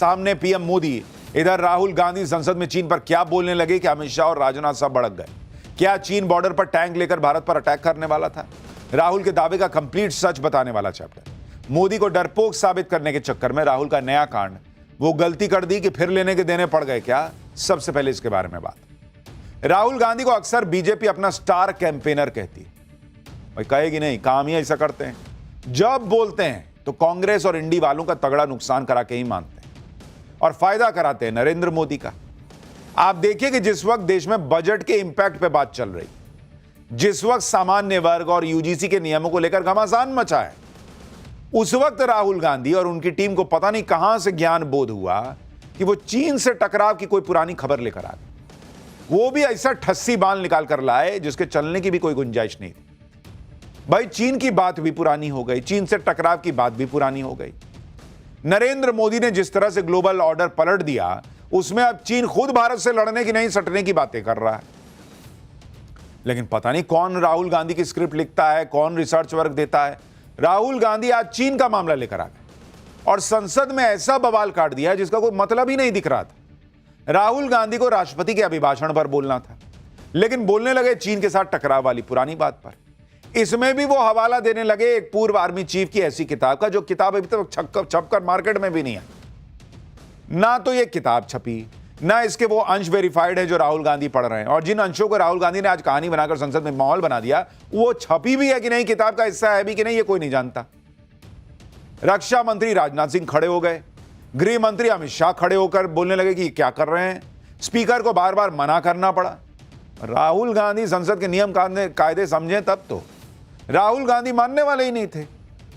सामने पीएम मोदी, इधर राहुल गांधी संसद में चीन पर क्या बोलने लगे कि अमित शाह और राजनाथ साहब भड़क गए। क्या चीन बॉर्डर पर टैंक लेकर भारत पर अटैक करने वाला था? राहुल के दावे का कंप्लीट सच बताने वाला चैप्टर। मोदी को डरपोक साबित करने के चक्कर में राहुल का नया कांड, वो गलती कर दी कि फिर लेने के देने पड़ गए क्या? सबसे पहले इसके बारे में बात। राहुल गांधी को अक्सर बीजेपी अपना स्टार कैंपेनर कहती है। भाई कहेगी नहीं, काम ही ऐसा करते हैं। जब बोलते हैं तो कांग्रेस और इंडी वालों का तगड़ा नुकसान करा के ही मानते हैं और फायदा कराते हैं नरेंद्र मोदी का। आप देखिए कि जिस वक्त देश में बजट के इंपैक्ट पे बात चल रही, जिस वक्त सामान्य वर्ग और यूजीसी के नियमों को लेकर घमासान मचा है, उस वक्त राहुल गांधी और उनकी टीम को पता नहीं कहां से ज्ञान बोध हुआ कि वो चीन से टकराव की कोई पुरानी खबर लेकर आ गए। वो भी ऐसा ठस्सी बाल निकाल कर लाए जिसके चलने की भी कोई गुंजाइश नहीं थी। भाई चीन की बात भी पुरानी हो गई, चीन से टकराव की बात भी पुरानी हो गई। नरेंद्र मोदी ने जिस तरह से ग्लोबल ऑर्डर पलट दिया, उसमें अब चीन खुद भारत से लड़ने की नहीं सटने की बातें कर रहा है। लेकिन पता नहीं कौन राहुल गांधी की स्क्रिप्ट लिखता है, कौन रिसर्च वर्क देता है। राहुल गांधी आज चीन का मामला लेकर आ गए और संसद में ऐसा बवाल काट दिया जिसका कोई मतलब ही नहीं दिख रहा था। राहुल गांधी को राष्ट्रपति के अभिभाषण पर बोलना था, लेकिन बोलने लगे चीन के साथ टकराव वाली पुरानी बात पर। इसमें भी वो हवाला देने लगे एक पूर्व आर्मी चीफ की ऐसी किताब का, जो किताब अभी तक छपकर मार्केट में भी नहीं है। ना तो ये किताब छपी, ना इसके वो अंश वेरीफाइड है जो राहुल गांधी पढ़ रहे हैं। और जिन अंशों को राहुल गांधी ने आज कहानी बनाकर संसद में माहौल बना दिया, वो छपी भी है कि नहीं, किताब का हिस्सा है भी कि नहीं, ये कोई नहीं जानता। रक्षा मंत्री राजनाथ सिंह खड़े हो गए, गृह मंत्री अमित शाह खड़े होकर बोलने लगे कि क्या कर रहे हैं। स्पीकर को बार बार मना करना पड़ा। राहुल गांधी संसद के नियम कायदे समझे तब तो। राहुल गांधी मानने वाले ही नहीं थे।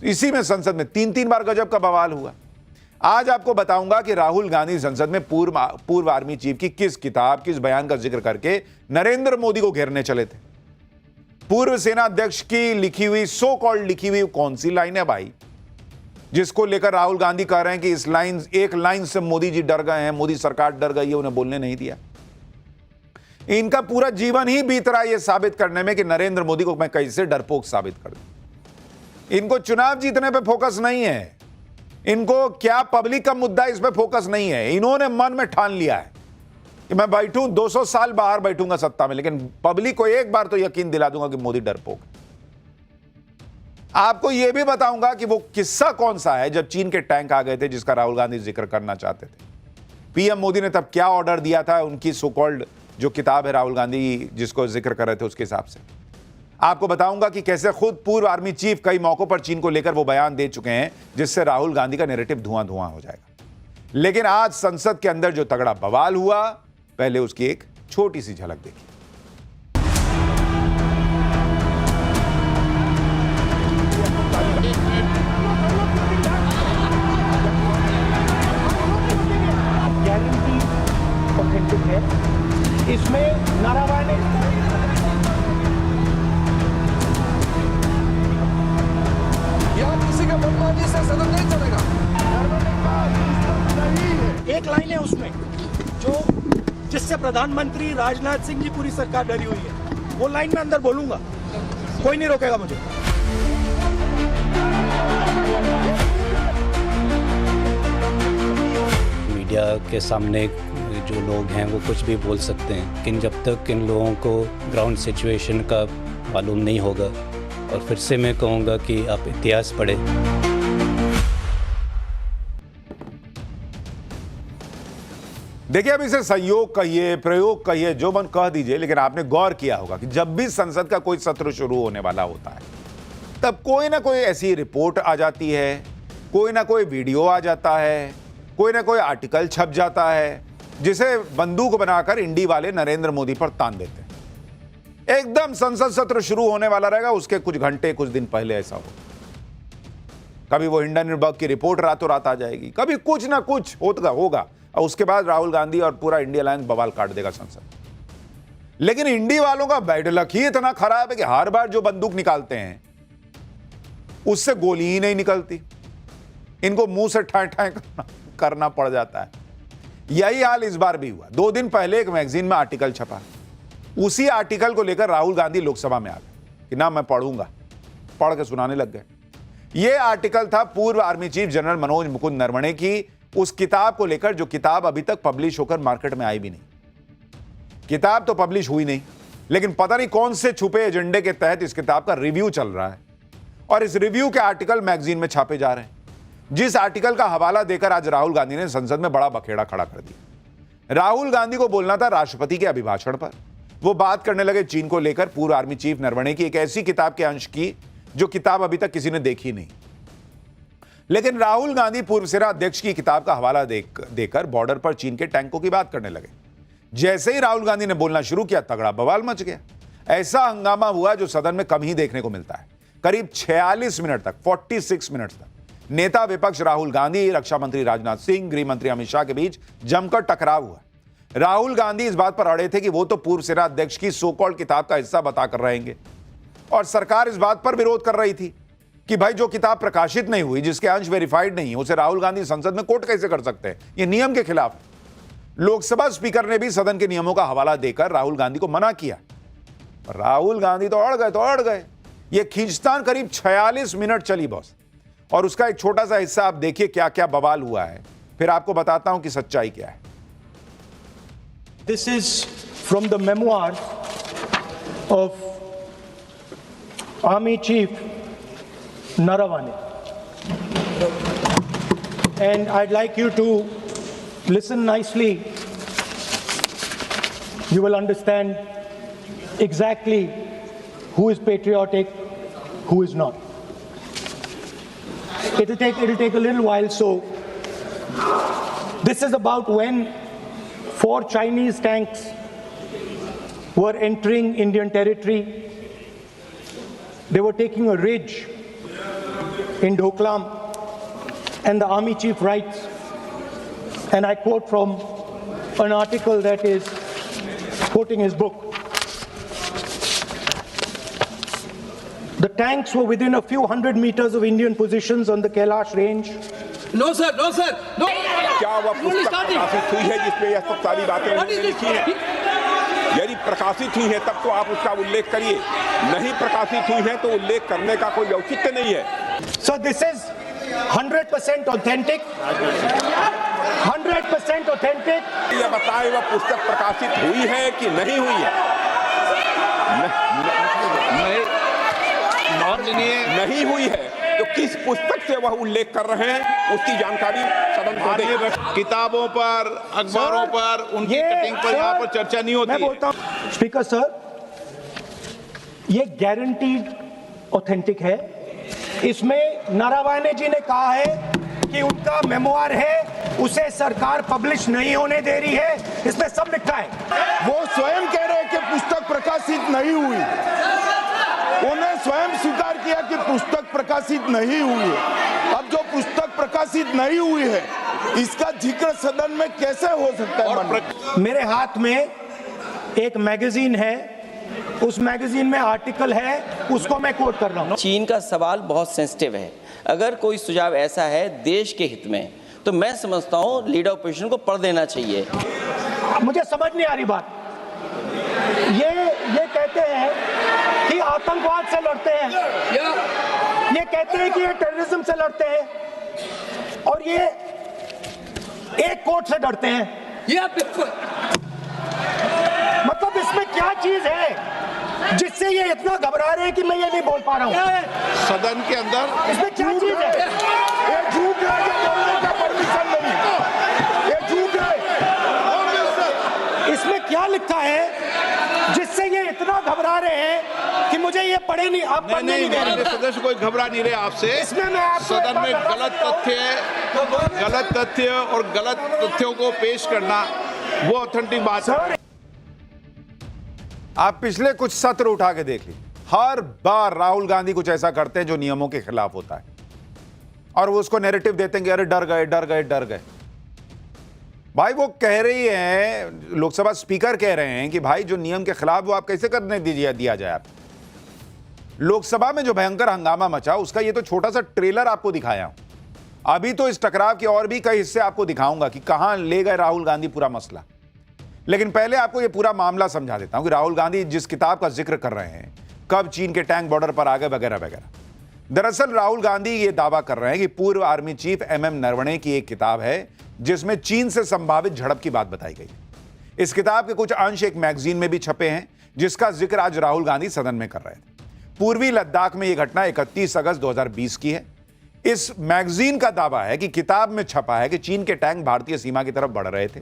इसी में संसद में 3-3 बार गजब का बवाल हुआ। आज आपको बताऊंगा कि राहुल गांधी संसद में पूर्व आर्मी चीफ की किस किताब, किस बयान का जिक्र करके नरेंद्र मोदी को घेरने चले थे। पूर्व सेना अध्यक्ष की लिखी हुई, सो कॉल्ड लिखी हुई कौन सी लाइन है भाई, जिसको लेकर राहुल गांधी कह रहे हैं कि इस लाइन, एक लाइन से मोदी जी डर गए हैं, मोदी सरकार डर गई है, उन्हें बोलने नहीं दिया। इनका पूरा जीवन ही बीत रहा है यह साबित करने में कि नरेंद्र मोदी को मैं कैसे डरपोक साबित कर दूं। इनको चुनाव जीतने पे फोकस नहीं है, इनको क्या पब्लिक का मुद्दा, इस पे फोकस नहीं है। इन्होंने मन में ठान लिया है कि मैं बैठूं 200 साल बाहर बैठूंगा सत्ता में, लेकिन पब्लिक को एक बार तो यकीन दिला दूंगा कि मोदी डरपोक। आपको यह भी बताऊंगा कि वो किस्सा कौन सा है जब चीन के टैंक आ गए थे, जिसका राहुल गांधी जिक्र करना चाहते थे। पीएम मोदी ने तब क्या ऑर्डर दिया था, उनकी सो कॉल्ड जो किताब है राहुल गांधी जिसको जिक्र कर रहे थे उसके हिसाब से। आपको बताऊंगा कि कैसे खुद पूर्व आर्मी चीफ कई मौकों पर चीन को लेकर वो बयान दे चुके हैं, जिससे राहुल गांधी का नैरेटिव धुआं धुआं हो जाएगा। लेकिन आज संसद के अंदर जो तगड़ा बवाल हुआ, पहले उसकी एक छोटी सी झलक देखिए। इसमें नारावाने किसी का मनमानी से सदन नहीं चलेगा। एक लाइन है उसमें जो जिससे प्रधानमंत्री राजनाथ सिंह की पूरी सरकार डरी हुई है, वो लाइन में अंदर बोलूंगा, कोई नहीं रोकेगा मुझे। मीडिया के सामने जो लोग हैं वो कुछ भी बोल सकते हैं, लेकिन जब तक इन लोगों को ग्राउंड सिचुएशन का मालूम नहीं होगा, और फिर से मैं कहूँगा कि आप इतिहास पढ़ें। देखिए, अब इसे संयोग कहिए, प्रयोग कहिए, जो मन कह दीजिए, लेकिन आपने गौर किया होगा कि जब भी संसद का कोई सत्र शुरू होने वाला होता है, तब कोई ना कोई ऐसी रिपोर्ट आ जाती है, कोई ना कोई वीडियो आ जाता है, कोई ना कोई आर्टिकल छप जाता है, जिसे बंदूक बनाकर इंडी वाले नरेंद्र मोदी पर तान देते हैं। एकदम संसद सत्र शुरू होने वाला रहेगा, उसके कुछ घंटे, कुछ दिन पहले ऐसा हो। कभी वो हिंडनबर्ग की रिपोर्ट रातों रात आ जाएगी, कभी कुछ ना कुछ होगा, और उसके बाद राहुल गांधी और पूरा इंडिया अलायंस बवाल काट देगा संसद। लेकिन इंडी वालों का बैड लक ही इतना खराब है कि हर बार जो बंदूक निकालते हैं उससे गोली ही नहीं निकलती, इनको मुंह से ठाए ठाए करना पड़ जाता है। यही हाल इस बार भी हुआ। 2 दिन पहले एक मैगजीन में आर्टिकल छपा, उसी आर्टिकल को लेकर राहुल गांधी लोकसभा में आ गए कि ना मैं पढ़ूंगा, पढ़ के सुनाने लग गए। यह आर्टिकल था पूर्व army chief general Manoj Mukund Naravane की उस किताब को लेकर, जो किताब अभी तक पब्लिश होकर मार्केट में आई भी नहीं। किताब तो पब्लिश हुई नहीं, लेकिन पता नहीं कौन से छुपे एजेंडे के तहत इस किताब का रिव्यू चल रहा है और इस रिव्यू के आर्टिकल मैगजीन में छापे जा रहे हैं, जिस आर्टिकल का हवाला देकर आज राहुल गांधी ने संसद में बड़ा बखेड़ा खड़ा कर दिया। राहुल गांधी को बोलना था राष्ट्रपति के अभिभाषण पर, वो बात करने लगे चीन को लेकर पूर्व आर्मी चीफ नरवणे की एक ऐसी किताब के अंश की जो किताब अभी तक किसी ने देखी नहीं। लेकिन राहुल गांधी पूर्व सेना अध्यक्ष की किताब का हवाला देकर बॉर्डर पर चीन के टैंकों की बात करने लगे। जैसे ही राहुल गांधी ने बोलना शुरू किया, तगड़ा बवाल मच गया। ऐसा हंगामा हुआ जो सदन में कम ही देखने को मिलता है। करीब 46 मिनट तक, 46 मिनट तक नेता विपक्ष राहुल गांधी, रक्षा मंत्री राजनाथ सिंह, गृह मंत्री अमित शाह के बीच जमकर टकराव हुआ। राहुल गांधी इस बात पर अड़े थे कि वो तो पूर्व सेना अध्यक्ष की सो कॉल्ड किताब का हिस्सा बताकर रहेंगे, और सरकार इस बात पर विरोध कर रही थी कि भाई जो किताब प्रकाशित नहीं हुई, जिसके अंश वेरीफाइड नहीं, उसे राहुल गांधी संसद में कोट कैसे कर सकते हैं, यह नियम के खिलाफ है। लोकसभा स्पीकर ने भी सदन के नियमों का हवाला देकर राहुल गांधी को मना किया। राहुल गांधी तो अड़ गए। यह खींचतान करीब 46 मिनट चली बॉस, और उसका एक छोटा सा हिस्सा आप देखिए क्या क्या बवाल हुआ है, फिर आपको बताता हूं कि सच्चाई क्या है। This is from the memoirs of Army Chief Naravane. And I'd like you to listen nicely. You will understand exactly who is patriotic, who is not. It'll take a little while, so this is about when 4 Chinese tanks were entering Indian territory. They were taking a ridge in Doklam, and the army chief writes, and I quote from an article that is quoting his book. The tanks were within a few hundred meters of Indian positions on the Kailash range. No, sir. No. क्या वह पुस्तक प्रकाशित हुई है जिसमें यह सब सारी बातें उन्होंने लिखी हैं? यदि प्रकाशित हुई है तब तो आप उसका उल्लेख करिए, नहीं प्रकाशित हुई है तो उल्लेख करने का कोई औचित्य नहीं है। So this is 100% authentic. 100% authentic. यह बताएं वह पुस्तक प्रकाशित हुई है कि नहीं हुई है? नहीं हुई है तो किस पुस्तक से वह उल्लेख कर रहे हैं उसकी जानकारी सदन को दें। किताबों पर, अखबारों पर, उनकी कटिंग पर यहाँ पर चर्चा नहीं होती। मैं बोलता हूं स्पीकर सर, ये गारंटीड ऑथेंटिक है। इसमें नारावाने जी ने कहा है कि उनका मेमोआर है, उसे सरकार पब्लिश नहीं होने दे रही है, इसमें सब लिखा है। वो स्वयं कह रहे हैं कि पुस्तक प्रकाशित नहीं हुई, उन्हें स्वयं स्वीकार किया कि पुस्तक प्रकाशित नहीं हुई है। अब जो पुस्तक प्रकाशित नहीं हुई है इसका जिक्र सदन में कैसे हो सकता है? मेरे हाथ में एक मैगजीन है, उस मैगजीन में आर्टिकल है, उसको मैं कोट कर रहा हूँ। चीन का सवाल बहुत सेंसिटिव है। अगर कोई सुझाव ऐसा है देश के हित में, तो मैं समझता हूँ लीडर ऑपोजिशन को पढ़ देना चाहिए। मुझे समझ नहीं आ रही बात। ये कहते हैं कि आतंकवाद से लड़ते हैं, ये कहते हैं कि ये टेररिज्म से लड़ते हैं, और ये एक कोर्ट से डरते हैं। मतलब इसमें क्या चीज है जिससे ये इतना घबरा रहे हैं कि मैं ये नहीं बोल पा रहा हूँ? सदन के अंदर इसमें क्या चीज है? ये झूठ है, ये बोलने का परमिशन नहीं, ये झूठ है। इसमें क्या लिखा है जिससे ये इतना घबरा रहे हैं कि मुझे ये पढ़े नहीं, आप पढ़ने नहीं दे रहे? सदस्य कोई घबरा नहीं रहे आपसे। इसमें मैं आपको सदन में गलत तथ्य और गलत तथ्यों को पेश करना वो ऑथेंटिक बात है। आप पिछले कुछ सत्र उठा के देख लीजिए, हर बार राहुल गांधी कुछ ऐसा करते हैं जो नियमों के खिलाफ होता है, और वो उसको नैरेटिव देते हैं कि अरे डर गए। भाई वो कह रही है, लोकसभा स्पीकर कह रहे हैं कि भाई जो नियम के खिलाफ वो आप कैसे करने दिया जाए। आप लोकसभा में जो भयंकर हंगामा मचा उसका ये तो छोटा सा ट्रेलर आपको दिखाया हूं। अभी तो इस टकराव के और भी कई हिस्से आपको दिखाऊंगा कि कहां ले गए राहुल गांधी पूरा मसला। लेकिन पहले आपको यह पूरा मामला समझा देता हूं कि राहुल गांधी जिस किताब का जिक्र कर रहे हैं, कब चीन के टैंक बॉर्डर पर आ गए वगैरह वगैरह। दरअसल राहुल गांधी ये दावा कर रहे हैं कि पूर्व आर्मी चीफ MM नरवणे की एक किताब है जिसमें चीन से संभावित झड़प की बात बताई गई। इस किताब के कुछ अंश एक मैगजीन में भी छपे हैं, जिसका जिक्र आज राहुल गांधी सदन में कर रहे थे। पूर्वी लद्दाख में यह घटना 31 अगस्त 2020 की है। इस मैगजीन का दावा है कि किताब में छपा है कि चीन के टैंक भारतीय सीमा की तरफ बढ़ रहे थे।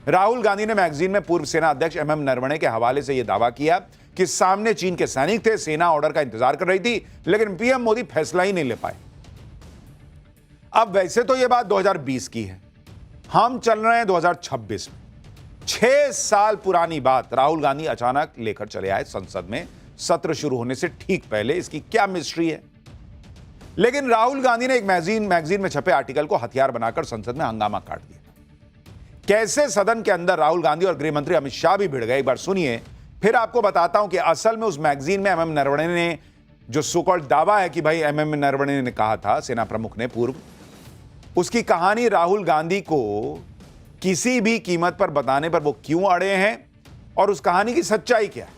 राहुल गांधी ने मैगजीन में पूर्व सेना अध्यक्ष एमएम नरवणे के हवाले से यह दावा किया कि सामने चीन के सैनिक थे, सेना ऑर्डर का इंतजार कर रही थी, लेकिन पीएम मोदी फैसला ही नहीं ले पाए। अब वैसे तो यह बात 2020 की है, हम चल रहे हैं 2026 में। 6 साल पुरानी बात राहुल गांधी अचानक लेकर चले आए संसद में, सत्र शुरू होने से ठीक पहले। इसकी क्या मिस्ट्री है? लेकिन राहुल गांधी ने एक मैगजीन में छपे आर्टिकल को हथियार बनाकर संसद में हंगामा काट दिया। कैसे सदन के अंदर राहुल गांधी और गृह मंत्री अमित शाह भी भिड़ गए, एक बार सुनिए, फिर आपको बताता हूं कि असल में उस मैगजीन में एमएम नरवणे ने जो सो-कॉल्ड दावा है कि भाई एमएम नरवणे ने कहा था, सेना प्रमुख ने पूर्व, उसकी कहानी राहुल गांधी को किसी भी कीमत पर बताने पर वो क्यों अड़े हैं और उस कहानी की सच्चाई क्या है।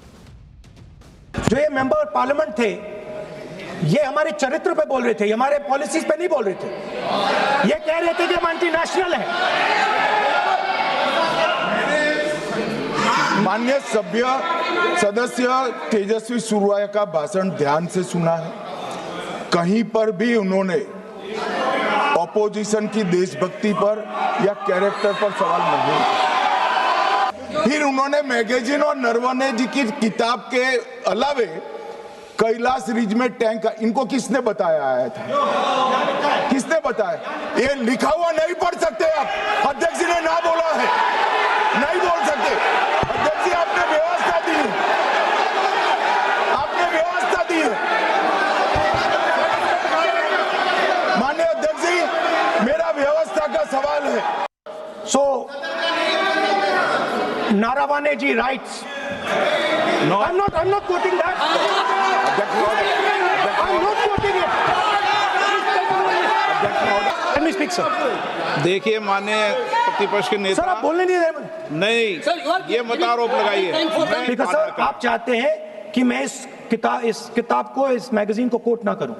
जो ये मेंबर पार्लियामेंट थे, ये हमारे चरित्र पे बोल रहे थे, ये हमारे पॉलिसीज पे नहीं बोल रहे थे। ये कह रहे थे कि हम एंटी नेशनल हैं। माननीय सदस्य तेजस्वी सूर्या का भाषण ध्यान से सुना है। कहीं पर भी उन्होंने ऑपोजिशन की देशभक्ति पर या कैरेक्टर पर सवाल नहीं। फिर उन्होंने मैगजीन और नरवणे जी की किताब के अलावे कैलाश रिज में टैंक, इनको किसने बताया आया था? किसने बताया? ये लिखा हुआ नहीं पढ़ सकते आप। अध्यक्ष जी ने ना बोला है, नहीं बोल सकते। अध्यक्ष जी, आपने व्यवस्था दी है, आपने व्यवस्था दी है। माननीय अध्यक्ष जी, मेरा व्यवस्था का सवाल है। So, Naravane ji writes. No. I'm not quoting that. I'm not quoting it. Let me speak, sir. देखिए माननीय प्रतिपक्ष के सर, नेता, आप बोलने नहीं दे। नहीं, ये मत आरोप लगाइए। सर, आप चाहते हैं कि मैं इस किताब को, इस मैगजीन को कोट ना करूं।